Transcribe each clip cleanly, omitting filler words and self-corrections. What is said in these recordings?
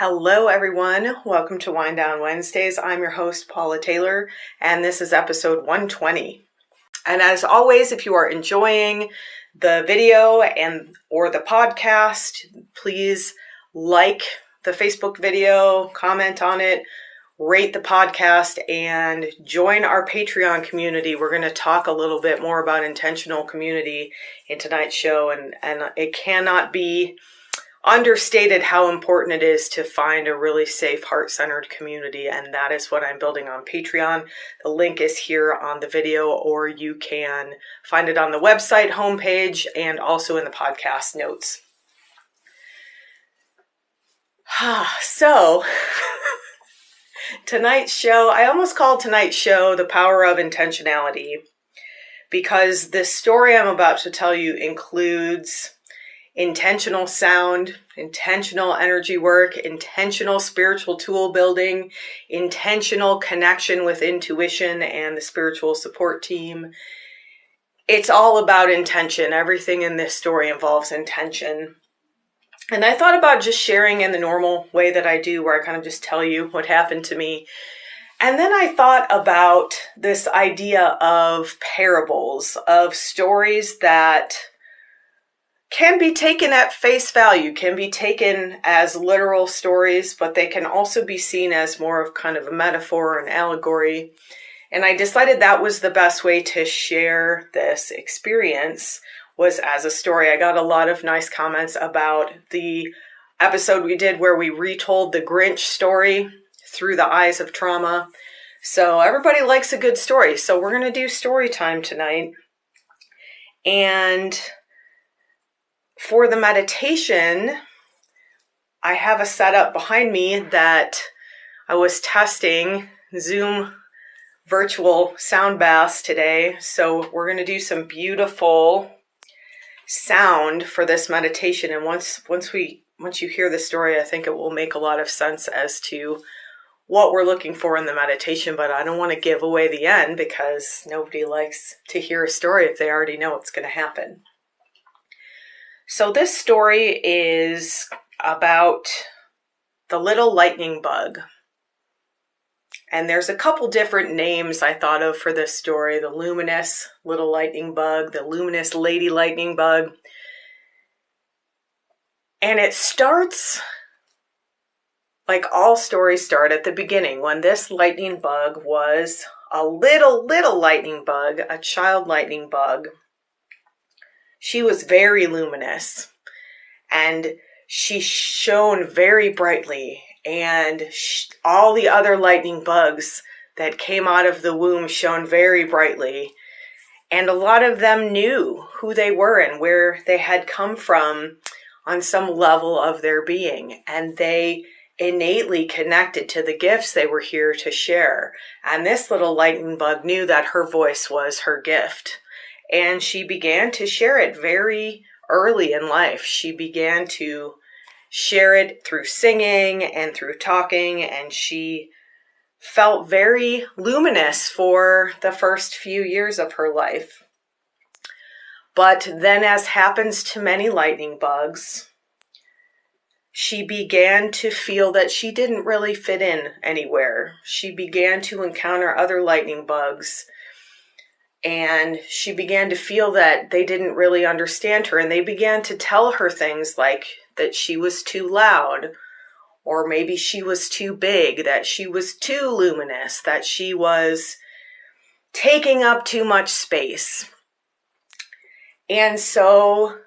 Hello, everyone. Welcome to Wind Down Wednesdays. I'm your host, Paula Taylor, and this is episode 120. And as always, if you are enjoying the video or the podcast, please like the Facebook video, comment on it, rate the podcast, and join our Patreon community. We're going to talk a little bit more about intentional community in tonight's show, and it cannot be understated how important it is to find a really safe, heart-centered community, and that is what I'm building on Patreon. The link is here on the video, or you can find it on the website homepage and also in the podcast notes. So, tonight's show, I almost called tonight's show The Power of Intentionality, because this story I'm about to tell you includes intentional sound, intentional energy work, intentional spiritual tool building, intentional connection with intuition and the spiritual support team. It's all about intention. Everything in this story involves intention. And I thought about just sharing in the normal way that I do, where I kind of just tell you what happened to me. And then I thought about this idea of parables, of stories that can be taken at face value, can be taken as literal stories, but they can also be seen as more of kind of a metaphor or an allegory. And I decided that was the best way to share this experience, was as a story. I got a lot of nice comments about the episode we did where we retold the Grinch story through the eyes of trauma. So everybody likes a good story. So we're going to do story time tonight. And for the meditation, I have a setup behind me that I was testing, Zoom virtual sound baths today. So we're going to do some beautiful sound for this meditation. And once you hear the story, I think it will make a lot of sense as to what we're looking for in the meditation. But I don't want to give away the end, because nobody likes to hear a story if they already know what's going to happen. So this story is about the little lightning bug. And there's a couple different names I thought of for this story: the luminous little lightning bug, the luminous lady lightning bug. And it starts like all stories start at the beginning, when this lightning bug was a little lightning bug, a child lightning bug. She was very luminous, and she shone very brightly, and all the other lightning bugs that came out of the womb shone very brightly, and a lot of them knew who they were and where they had come from on some level of their being, and they innately connected to the gifts they were here to share. And this little lightning bug knew that her voice was her gift. And she began to share it very early in life. She began to share it through singing and through talking, and she felt very luminous for the first few years of her life. But then, as happens to many lightning bugs, she began to feel that she didn't really fit in anywhere. She began to encounter other lightning bugs, and she began to feel that they didn't really understand her, and they began to tell her things like that she was too loud, or maybe she was too big, that she was too luminous, that she was taking up too much space. And so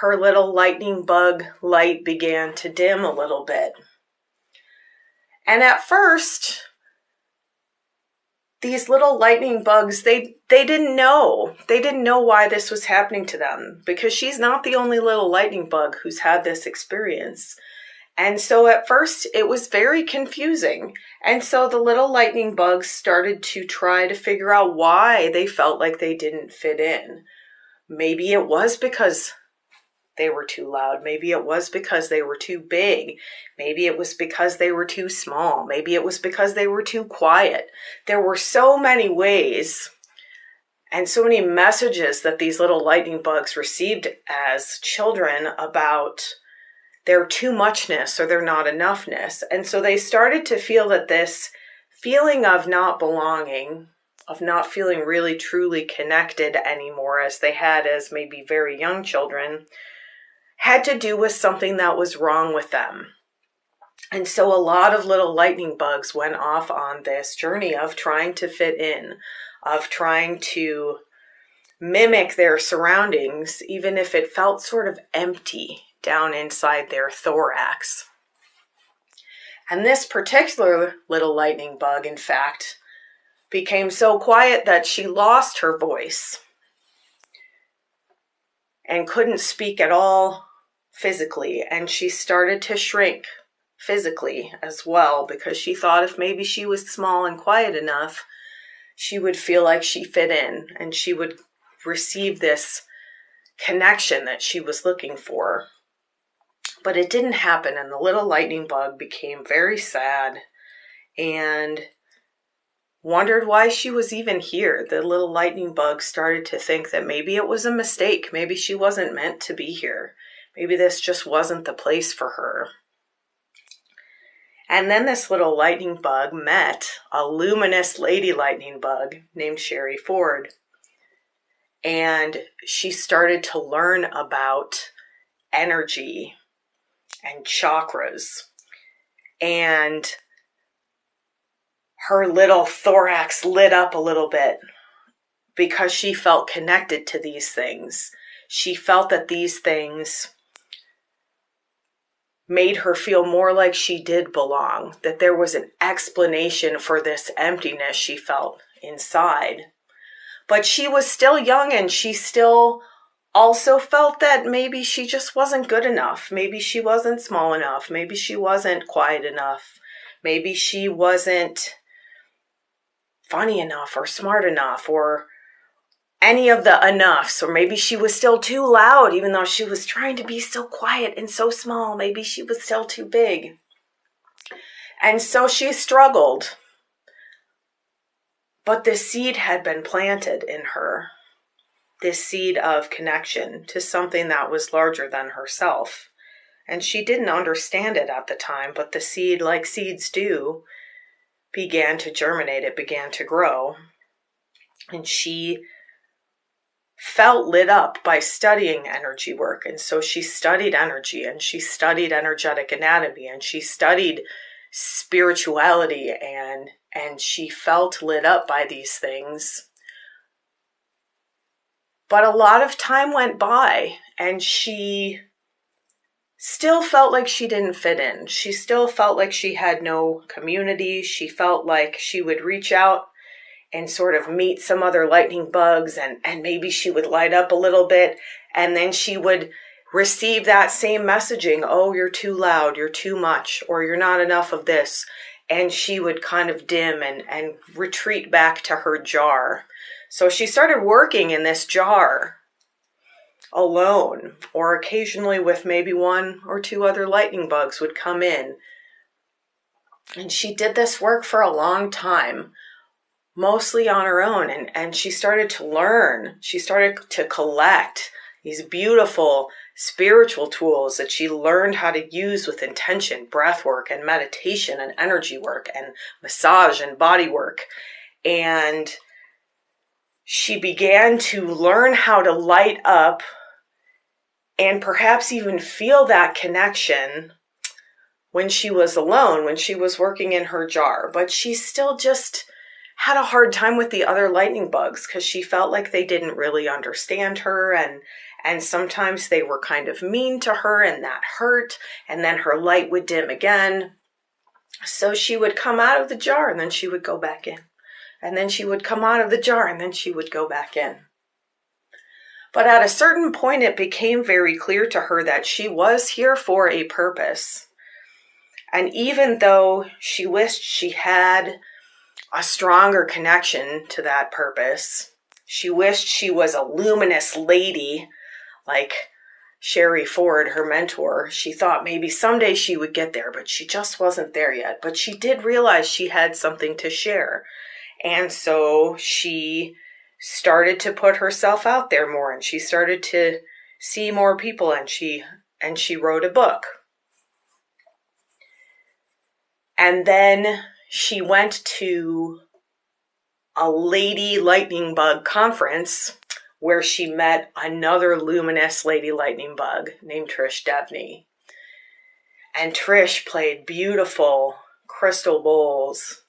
her little lightning bug light began to dim a little bit. And at first, these little lightning bugs, they didn't know. They didn't know why this was happening to them, because she's not the only little lightning bug who's had this experience. And so at first it was very confusing. And so the little lightning bugs started to try to figure out why they felt like they didn't fit in. Maybe it was because they were too loud. Maybe it was because they were too big. Maybe it was because they were too small. Maybe it was because they were too quiet. There were so many ways and so many messages that these little lightning bugs received as children about their too muchness or their not enoughness. And so they started to feel that this feeling of not belonging, of not feeling really truly connected anymore as they had as maybe very young children, had to do with something that was wrong with them. And so a lot of little lightning bugs went off on this journey of trying to fit in, of trying to mimic their surroundings, even if it felt sort of empty down inside their thorax. And this particular little lightning bug, in fact, became so quiet that she lost her voice and couldn't speak at all physically. And she started to shrink physically as well, because she thought if maybe she was small and quiet enough, she would feel like she fit in and she would receive this connection that she was looking for. But it didn't happen, and the little lightning bug became very sad and wondered why she was even here. The little lightning bug started to think that maybe it was a mistake. Maybe she wasn't meant to be here. Maybe this just wasn't the place for her. And then this little lightning bug met a luminous lady lightning bug named Sherry Ford. And she started to learn about energy and chakras. And her little thorax lit up a little bit because she felt connected to these things. She felt that these things made her feel more like she did belong, that there was an explanation for this emptiness she felt inside. But she was still young, and she still also felt that maybe she just wasn't good enough. Maybe she wasn't small enough. Maybe she wasn't quiet enough. Maybe she wasn't funny enough or smart enough or any of the enoughs. Or maybe she was still too loud, even though she was trying to be so quiet and so small. Maybe she was still too big. And so she struggled. But this seed had been planted in her, this seed of connection to something that was larger than herself. And she didn't understand it at the time, but the seed, like seeds do, began to germinate. It began to grow. And she felt lit up by studying energy work. And so she studied energy, and she studied energetic anatomy, and she studied spirituality, and she felt lit up by these things. But a lot of time went by, and she still felt like she didn't fit in. She still felt like she had no community. She felt like she would reach out and sort of meet some other lightning bugs, and maybe she would light up a little bit, and then she would receive that same messaging. Oh, you're too loud, you're too much, or you're not enough of this. And she would kind of dim and retreat back to her jar. So she started working in this jar alone, or occasionally with maybe one or two other lightning bugs would come in. And she did this work for a long time, mostly on her own. And she started to learn. She started to collect these beautiful spiritual tools that she learned how to use with intention, breath work and meditation and energy work and massage and body work. And she began to learn how to light up and perhaps even feel that connection when she was alone, when she was working in her jar. But she still just had a hard time with the other lightning bugs because she felt like they didn't really understand her, and sometimes they were kind of mean to her, and that hurt, and then her light would dim again. So she would come out of the jar, and then she would go back in. And then she would come out of the jar, and then she would go back in. But at a certain point, it became very clear to her that she was here for a purpose. And even though she wished she had a stronger connection to that purpose, she wished she was a luminous lady like Sherry Ford, her mentor. She thought maybe someday she would get there, but she just wasn't there yet. But she did realize she had something to share. And so she started to put herself out there more, and she started to see more people, and she wrote a book. And then she went to a lady lightning bug conference where she met another luminous lady lightning bug named Trish Devney. And Trish played beautiful crystal bowls,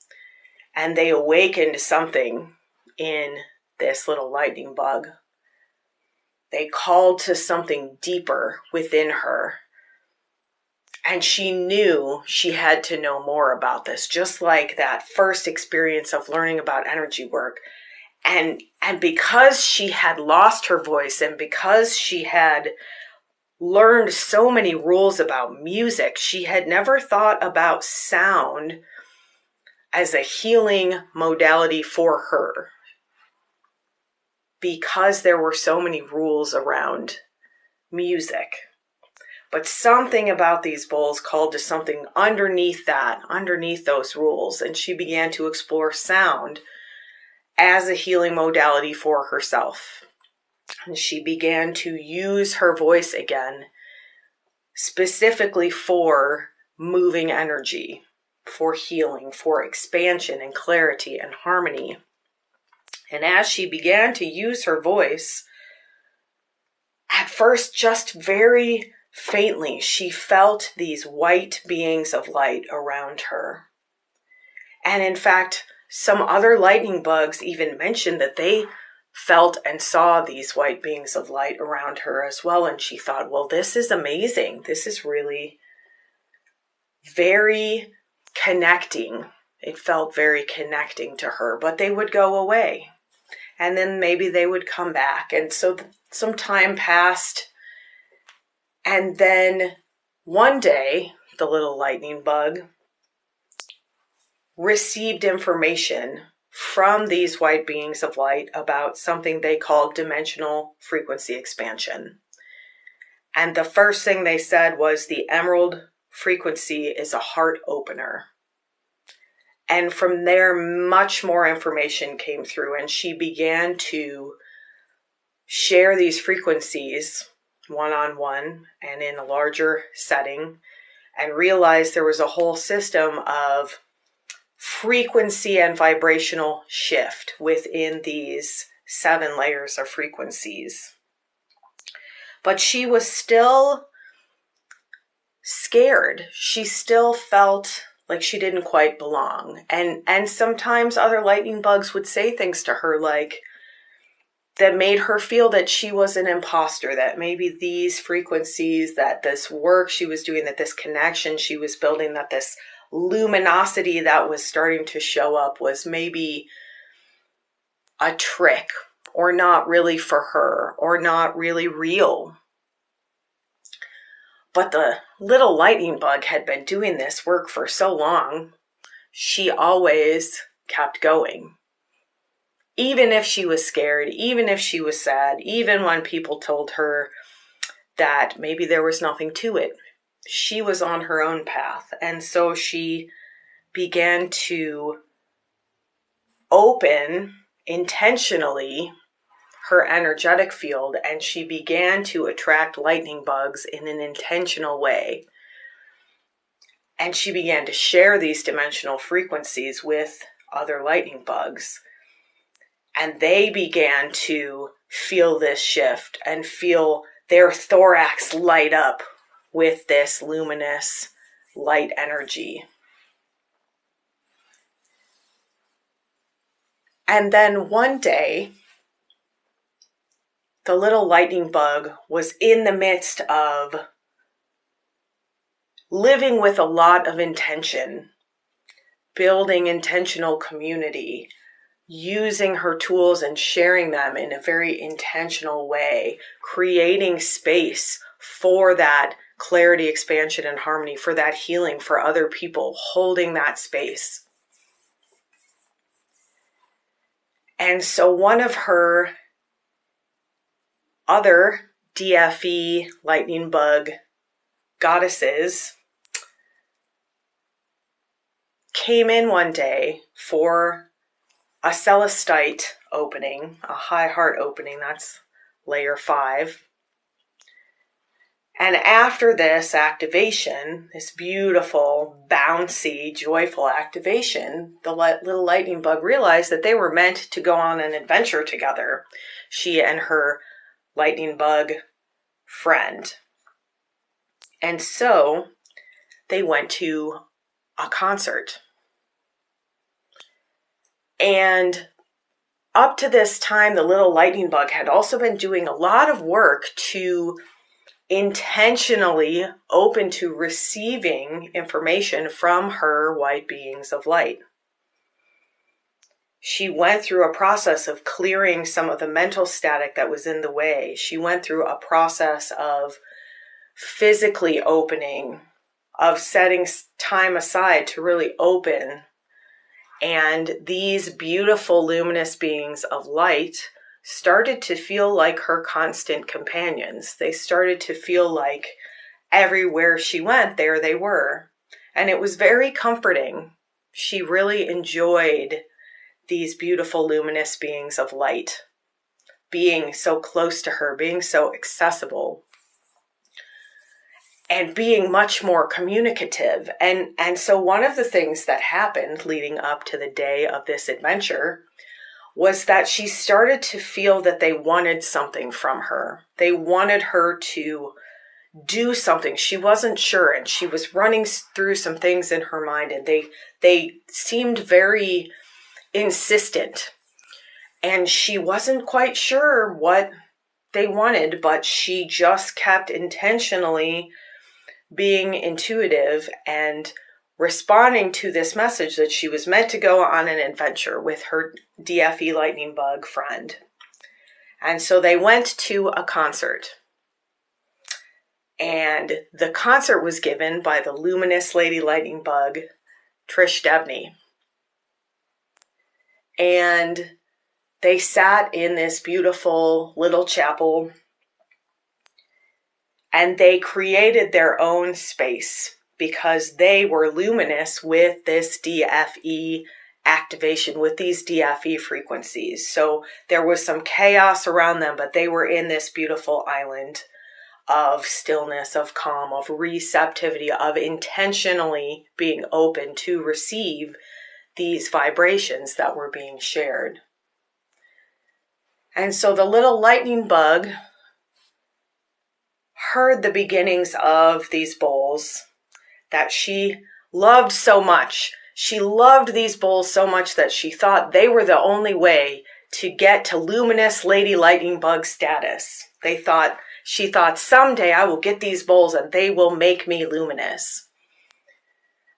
and they awakened something in this little lightning bug. They called to something deeper within her. And she knew she had to know more about this, just like that first experience of learning about energy work. And because she had lost her voice, and because she had learned so many rules about music, she had never thought about sound as a healing modality for her, because there were so many rules around music. But something about these bowls called to something underneath those rules, and she began to explore sound as a healing modality for herself. And she began to use her voice again, specifically for moving energy, for healing, for expansion and clarity and harmony. And as she began to use her voice, at first just very faintly, she felt these white beings of light around her. And in fact, some other lightning bugs even mentioned that they felt and saw these white beings of light around her as well. And she thought, well, this is amazing. This is really very connecting. It felt very connecting to her, but they would go away. And then maybe they would come back. And so some time passed. And then one day, the little lightning bug received information from these white beings of light about something they called dimensional frequency expansion. And the first thing they said was the emerald frequency is a heart opener. And from there, much more information came through, and she began to share these frequencies one-on-one and in a larger setting, and realized there was a whole system of frequency and vibrational shift within these 7 layers of frequencies. But she was still scared. She still felt like she didn't quite belong. And sometimes other lightning bugs would say things to her like that made her feel that she was an imposter, that maybe these frequencies, that this work she was doing, that this connection she was building, that this luminosity that was starting to show up was maybe a trick, or not really for her, or not really real. But the little lightning bug had been doing this work for so long, she always kept going. Even if she was scared, even if she was sad, even when people told her that maybe there was nothing to it, she was on her own path. And so she began to open intentionally her energetic field, and she began to attract lightning bugs in an intentional way. And she began to share these dimensional frequencies with other lightning bugs. And they began to feel this shift and feel their thorax light up with this luminous light energy. And then one day, the little lightning bug was in the midst of living with a lot of intention, building intentional community, using her tools and sharing them in a very intentional way, creating space for that clarity, expansion, and harmony, for that healing for other people, holding that space. And so one of her other DFE lightning bug goddesses came in one day for a celestite opening, a high heart opening, that's layer 5. And after this activation, this beautiful, bouncy, joyful activation, the little lightning bug realized that they were meant to go on an adventure together, she and her lightning bug friend. And so they went to a concert. And up to this time, the little lightning bug had also been doing a lot of work to intentionally open to receiving information from her white beings of light. She went through a process of clearing some of the mental static that was in the way. She went through a process of physically opening, of setting time aside to really open. And these beautiful luminous beings of light started to feel like her constant companions. They started to feel like everywhere she went, there they were. And it was very comforting. She really enjoyed these beautiful luminous beings of light, being so close to her, being so accessible, and being much more communicative. And so one of the things that happened leading up to the day of this adventure was that she started to feel that they wanted something from her. They wanted her to do something. She wasn't sure, and she was running through some things in her mind, and they seemed very insistent. And she wasn't quite sure what they wanted, but she just kept intentionally being intuitive and responding to this message that she was meant to go on an adventure with her DFE lightning bug friend. And so they went to a concert. And the concert was given by the luminous lady lightning bug, Trish Debney. And they sat in this beautiful little chapel, and they created their own space because they were luminous with this DFE activation, with these DFE frequencies. So there was some chaos around them, but they were in this beautiful island of stillness, of calm, of receptivity, of intentionally being open to receive these vibrations that were being shared. And so the little lightning bug heard the beginnings of these bowls that she loved so much. She loved these bowls so much that she thought they were the only way to get to luminous lady lightning bug status. She thought someday I will get these bowls and they will make me luminous.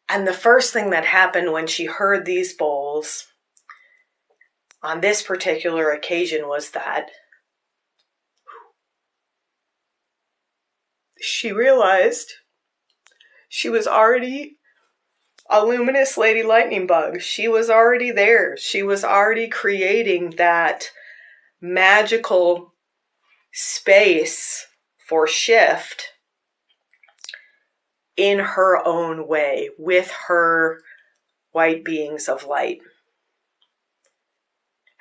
And the first thing that happened when she heard these bowls on this particular occasion was that she realized she was already a luminous lady lightning bug. She was already there. She was already creating that magical space for shift in her own way with her white beings of light.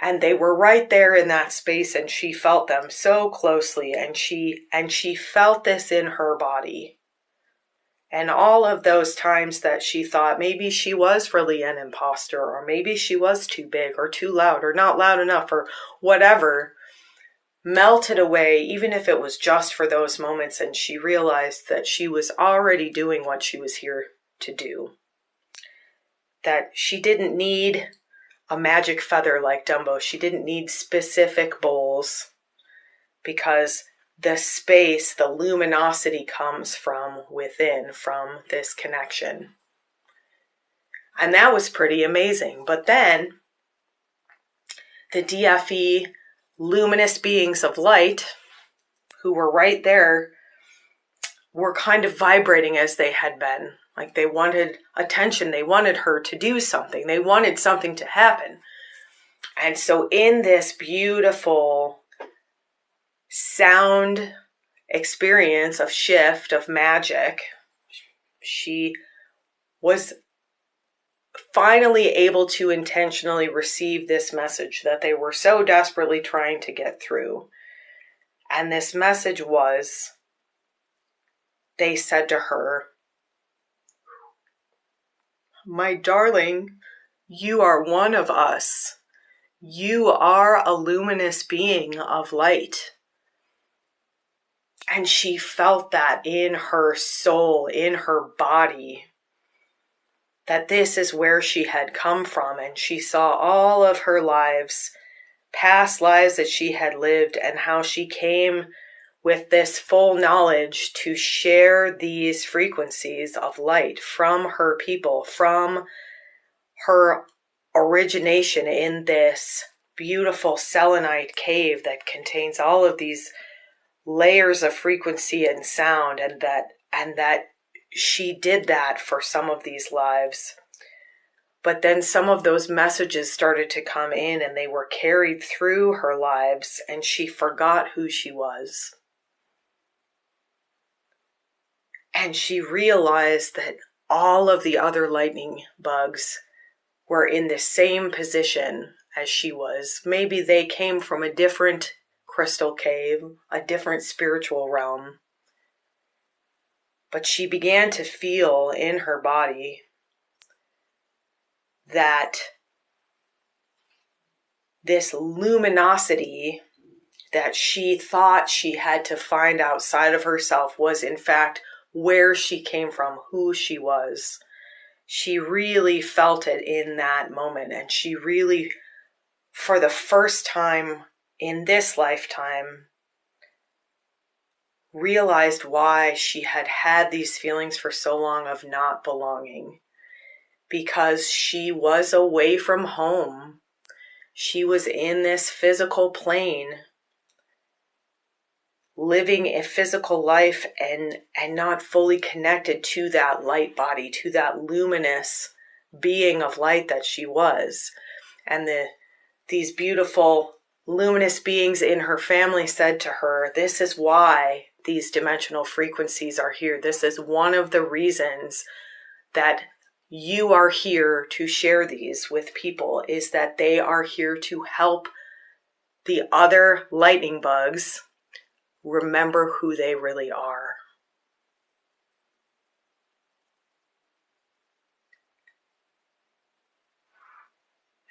And they were right there in that space, and she felt them so closely, and she felt this in her body. And all of those times that she thought maybe she was really an imposter, or maybe she was too big or too loud or not loud enough or whatever, melted away, even if it was just for those moments, and she realized that she was already doing what she was here to do. That she didn't need a magic feather like Dumbo. She didn't need specific bowls, because the space, the luminosity comes from within, from this connection. And that was pretty amazing. But then the DFE luminous beings of light, who were right there, were kind of vibrating as they had been. Like they wanted attention. They wanted her to do something. They wanted something to happen. And so in this beautiful sound experience of shift, of magic, she was finally able to intentionally receive this message that they were so desperately trying to get through. And this message was, they said to her, "My darling, you are one of us. You are a luminous being of light." And she felt that in her soul, in her body, that this is where she had come from. And she saw all of her lives, past lives that she had lived, and how she came with this full knowledge to share these frequencies of light from her people, from her origination in this beautiful selenite cave that contains all of these layers of frequency and sound, and that she did that for some of these lives. But then some of those messages started to come in, and they were carried through her lives, and she forgot who she was. And she realized that all of the other lightning bugs were in the same position as she was. Maybe they came from a different crystal cave, a different spiritual realm. But she began to feel in her body that this luminosity that she thought she had to find outside of herself was in fact where she came from, who she was. She really felt it in that moment, and she really, for the first time in this lifetime, realized why she had had these feelings for so long of not belonging. Because she was away from home. She was in this physical plane, living a physical life and not fully connected to that light body, to that luminous being of light that she was. And these beautiful luminous beings in her family said to her, this is why these dimensional frequencies are here. This is one of the reasons that you are here to share these with people, is that they are here to help the other lightning bugs remember who they really are.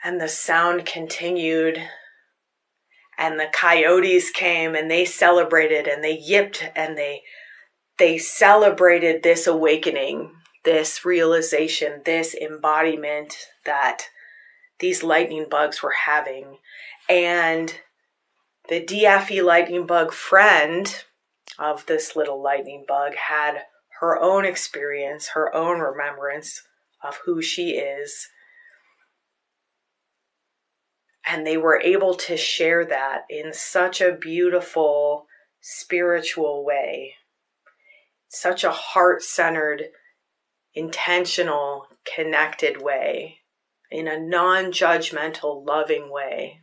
And the sound continued, and the coyotes came, and they celebrated, and they yipped, and they celebrated this awakening, this realization, this embodiment that these lightning bugs were having. And the DFE lightning bug friend of this little lightning bug had her own experience, her own remembrance of who she is. And they were able to share that in such a beautiful, spiritual way. Such a heart-centered, intentional, connected way. In a non-judgmental, loving way.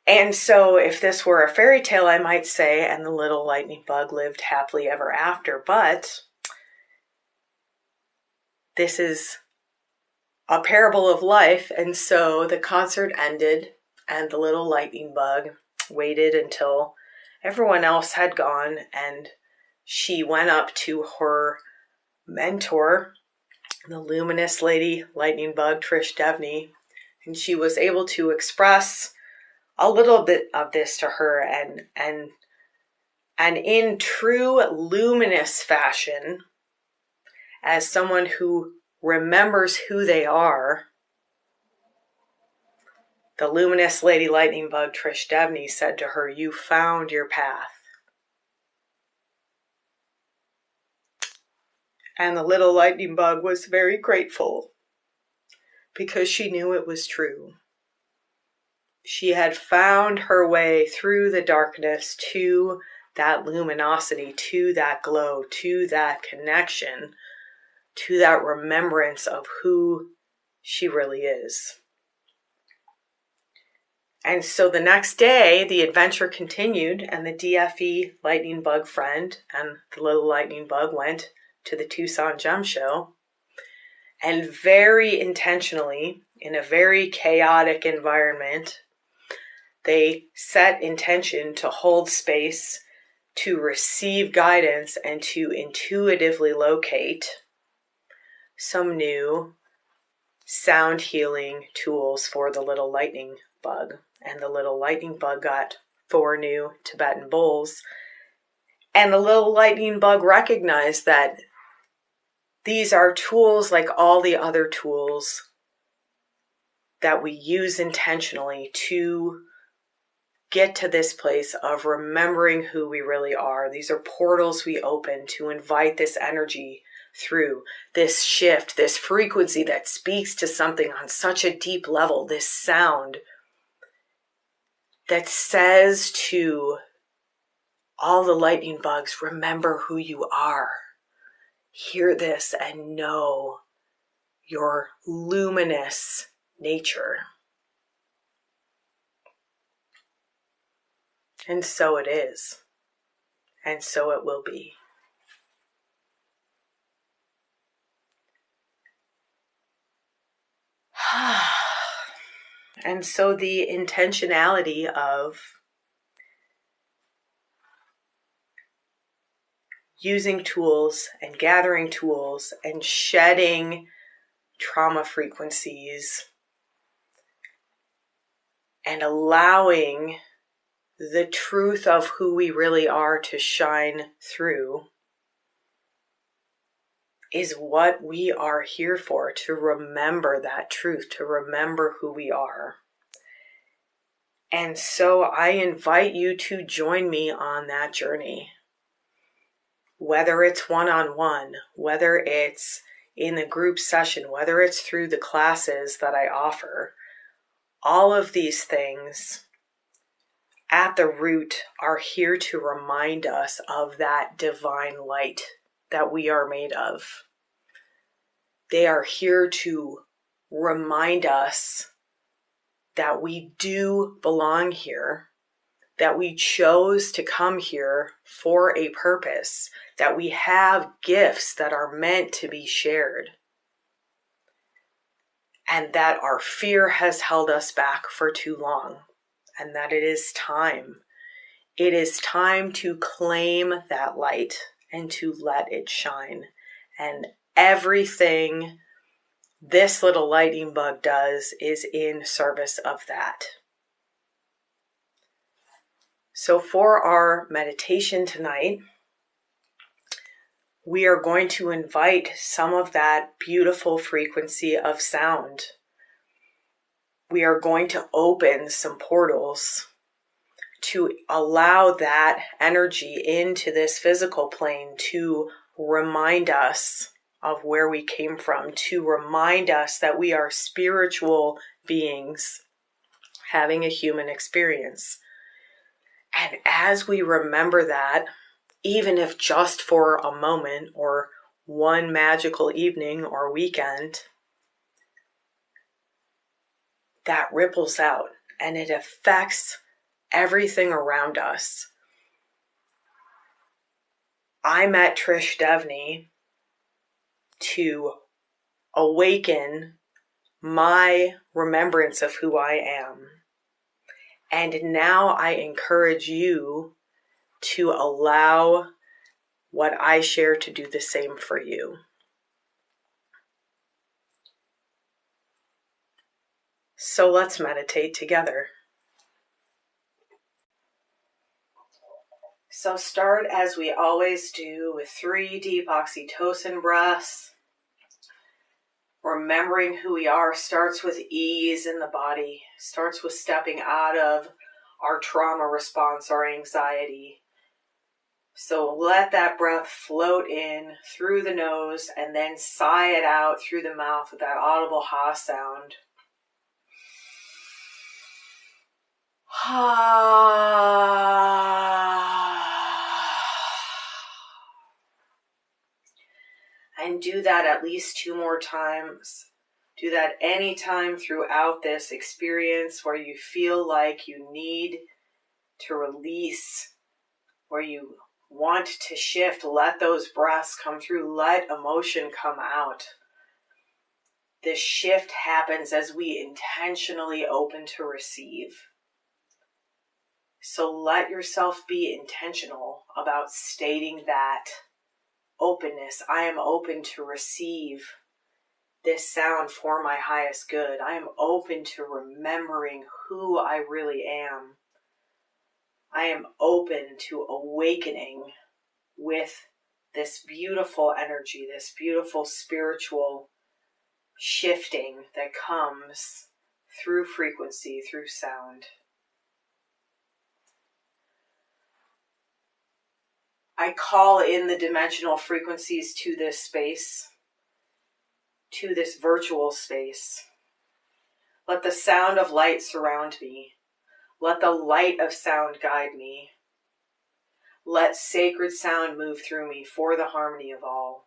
And so if this were a fairy tale, I might say, and the little lightning bug lived happily ever after. But this is a parable of life. And so the concert ended, and the little lightning bug waited until everyone else had gone, and she went up to her mentor, the luminous lady lightning bug, Trish Devney, and she was able to express a little bit of this to her, and in true luminous fashion, as someone who remembers who they are, the luminous lady lightning bug, Trish Devney, said to her, "You found your path." And the little lightning bug was very grateful because she knew it was true. She had found her way through the darkness to that luminosity, to that glow, to that connection, to that remembrance of who she really is. And so the next day, the adventure continued, and the DFE lightning bug friend and the little lightning bug went to the Tucson Gem Show. And very intentionally, in a very chaotic environment, they set intention to hold space, to receive guidance and to intuitively locate some new sound healing tools for the little lightning bug. And the little lightning bug got 4 new Tibetan bowls. And the little lightning bug recognized that these are tools like all the other tools that we use intentionally to get to this place of remembering who we really are. These are portals we open to invite this energy through, this shift, this frequency that speaks to something on such a deep level, this sound that says to all the lightning bugs, remember who you are. Hear this and know your luminous nature. And so it is. And so it will be. And so the intentionality of using tools and gathering tools and shedding trauma frequencies and allowing the truth of who we really are to shine through is what we are here for, to remember that truth, to remember who we are. And so I invite you to join me on that journey. Whether it's one-on-one, whether it's in the group session, whether it's through the classes that I offer, all of these things at the root are here to remind us of that divine light that we are made of. They are here to remind us that we do belong here, that we chose to come here for a purpose, that we have gifts that are meant to be shared, and that our fear has held us back for too long, and that it is time. It is time to claim that light and to let it shine. And everything this little lightning bug does is in service of that. So for our meditation tonight, we are going to invite some of that beautiful frequency of sound. We are going to open some portals to allow that energy into this physical plane, to remind us of where we came from, to remind us that we are spiritual beings having a human experience. And as we remember that, even if just for a moment or one magical evening or weekend, that ripples out and it affects everything around us. I met Trish Devney to awaken my remembrance of who I am. And now I encourage you to allow what I share to do the same for you. So let's meditate together. So start as we always do with 3 deep oxytocin breaths. Remembering who we are starts with ease in the body, starts with stepping out of our trauma response, our anxiety. So let that breath float in through the nose and then sigh it out through the mouth with that audible ha sound. And do that at least 2 more times. Do that anytime throughout this experience where you feel like you need to release, where you want to shift. Let those breaths come through. Let emotion come out. This shift happens as we intentionally open to receive. So let yourself be intentional about stating that openness. I am open to receive this sound for my highest good. I am open to remembering who I really am. I am open to awakening with this beautiful energy, this beautiful spiritual shifting that comes through frequency, through sound. I call in the dimensional frequencies to this space, to this virtual space. Let the sound of light surround me. Let the light of sound guide me. Let sacred sound move through me for the harmony of all.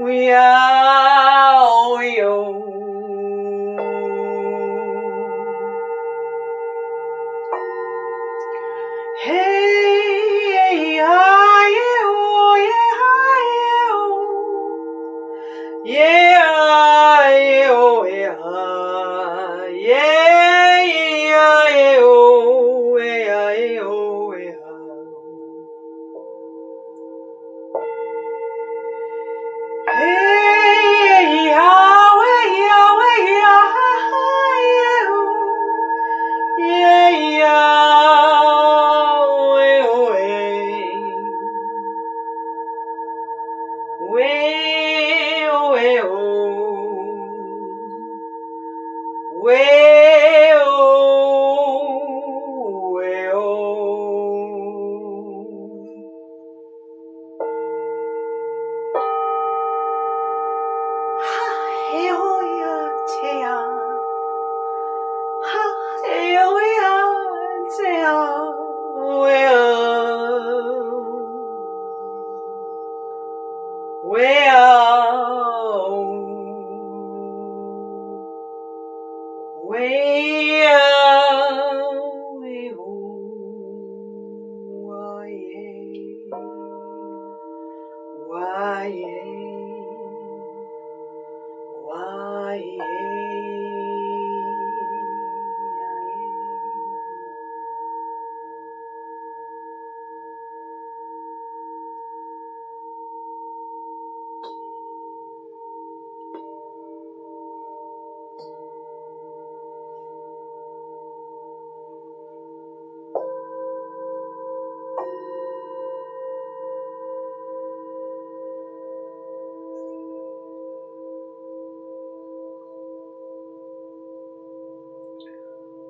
We are Hey, yeah, yeah, oh, yeah, yeah, oh, yeah, yeah, yeah, oh, yeah, oh, yeah. Hey, Yahweh, Yahweh, Yahweh, yeah, Yahweh, way, way, way, way,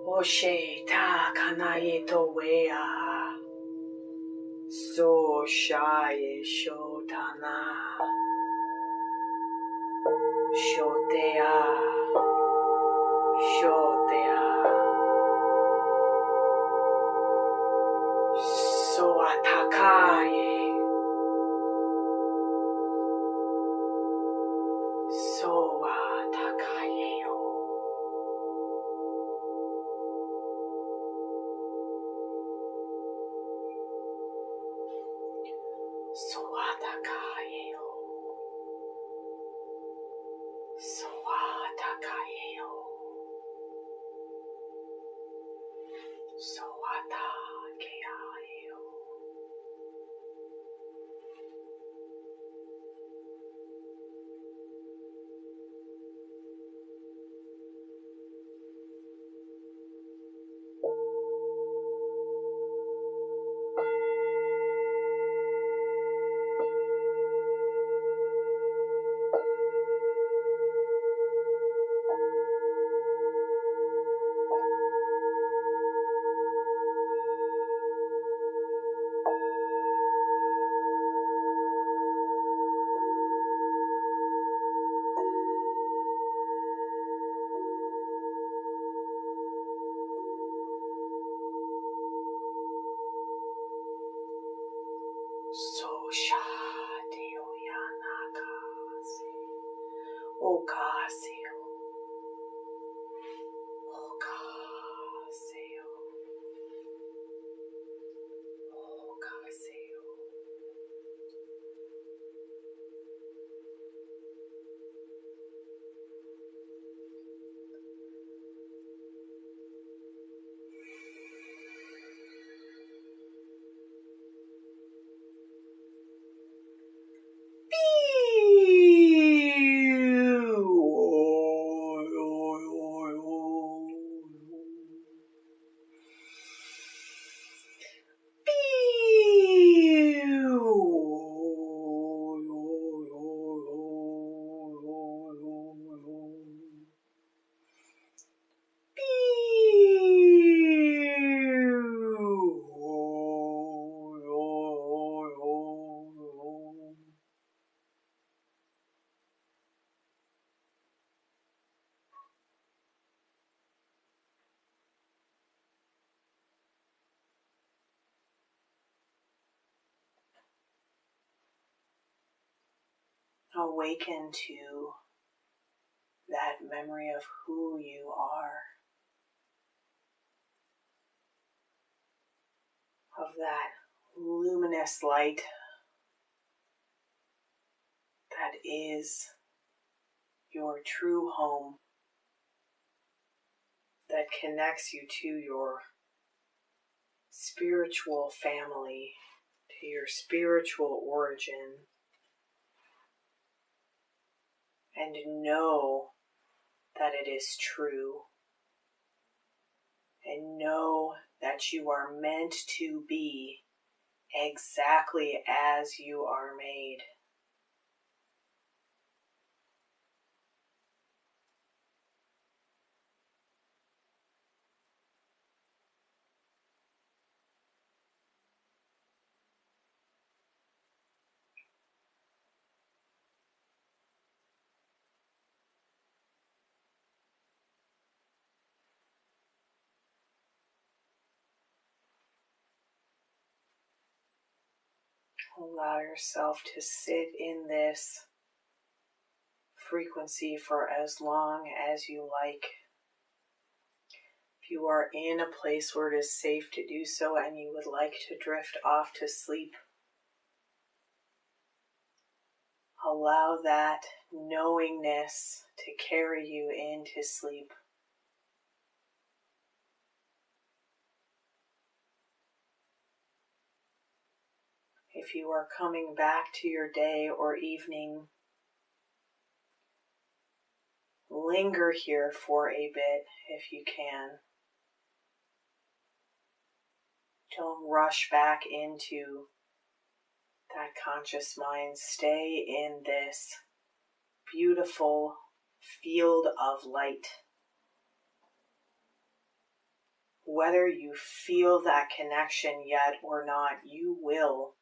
Oshe ta kanaye to wea, so shaye shotana, shotea, shotea, so atakaye, so atakaye. Soatakayo, Soatakayo, Soatakayo. So shadio yanakase, okaseo, okaseo, okaseo. Awaken to that memory of who you are, of of that luminous light that is your true home, that connects you to your spiritual family, to your spiritual origin, and know that it is true, and know that you are meant to be exactly as you are made. Allow yourself to sit in this frequency for as long as you like. If you are in a place where it is safe to do so and you would like to drift off to sleep, allow that knowingness to carry you into sleep. If you are coming back to your day or evening, linger here for a bit if you can. Don't rush back into that conscious mind. Stay in this beautiful field of light. Whether you feel that connection yet or not, you will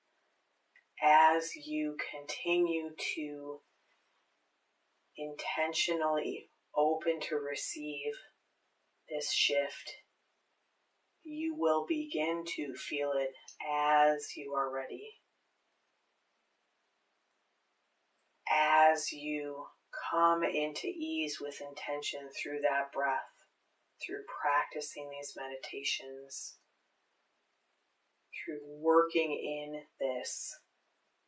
as you continue to intentionally open to receive this shift. You will begin to feel it as you are ready. As you come into ease with intention through that breath, through practicing these meditations, through working in this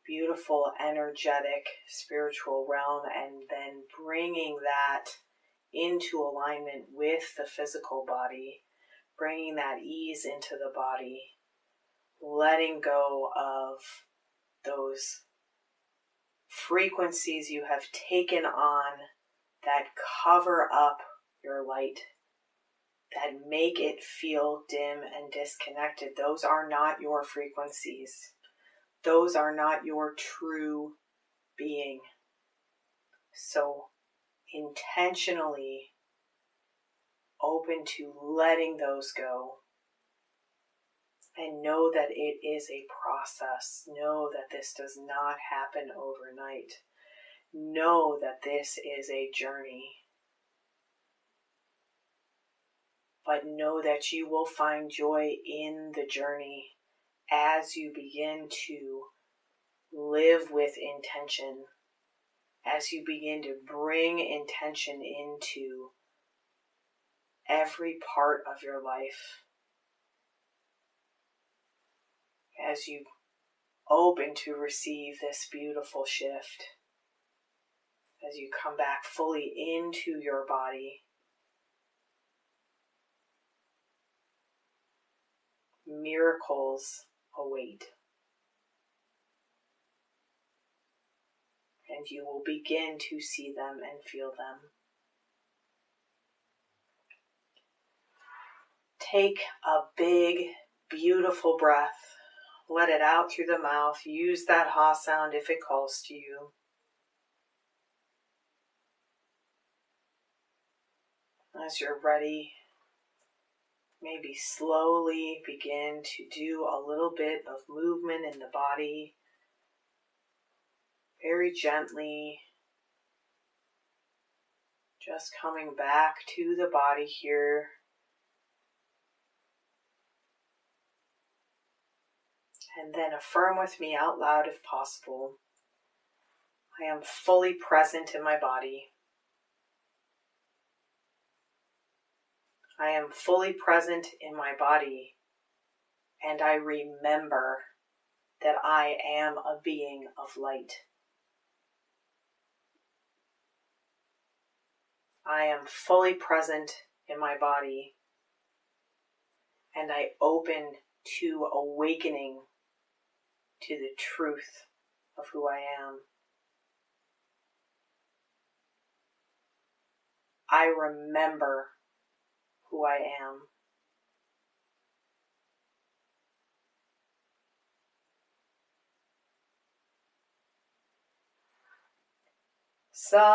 beautiful, energetic, spiritual realm, and then bringing that into alignment with the physical body, bringing that ease into the body, letting go of those frequencies you have taken on that cover up your light, that make it feel dim and disconnected. Those are not your frequencies. Those are not your true being. So intentionally open to letting those go. And know that it is a process. Know that this does not happen overnight. Know that this is a journey. But know that you will find joy in the journey as you begin to live with intention, as you begin to bring intention into every part of your life, as you open to receive this beautiful shift, as you come back fully into your body. Miracles await. And you will begin to see them and feel them. Take a big, beautiful breath. Let it out through the mouth. Use that ha sound if it calls to you. As you're ready, maybe slowly begin to do a little bit of movement in the body. Very gently. Just coming back to the body here. And then affirm with me out loud if possible. I am fully present in my body. I am fully present in my body and I remember that I am a being of light. I am fully present in my body, and I open to awakening to the truth of who I am. I remember who I am. Satnam.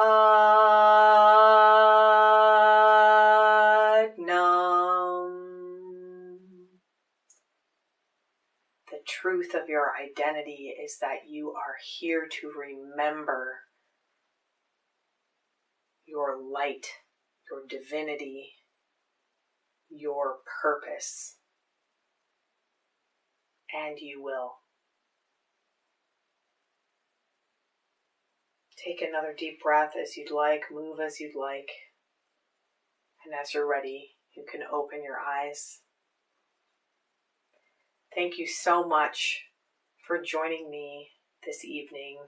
The truth of your identity is that you are here to remember your light, your divinity, your purpose. And you will. Take another deep breath as you'd like, move as you'd like. And as you're ready, you can open your eyes. Thank you so much for joining me this evening.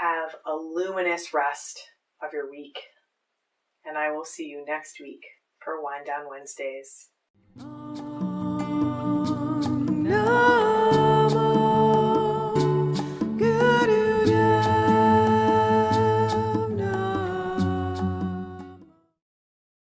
Have a luminous rest of your week, and I will see you next week for Wind Down Wednesdays.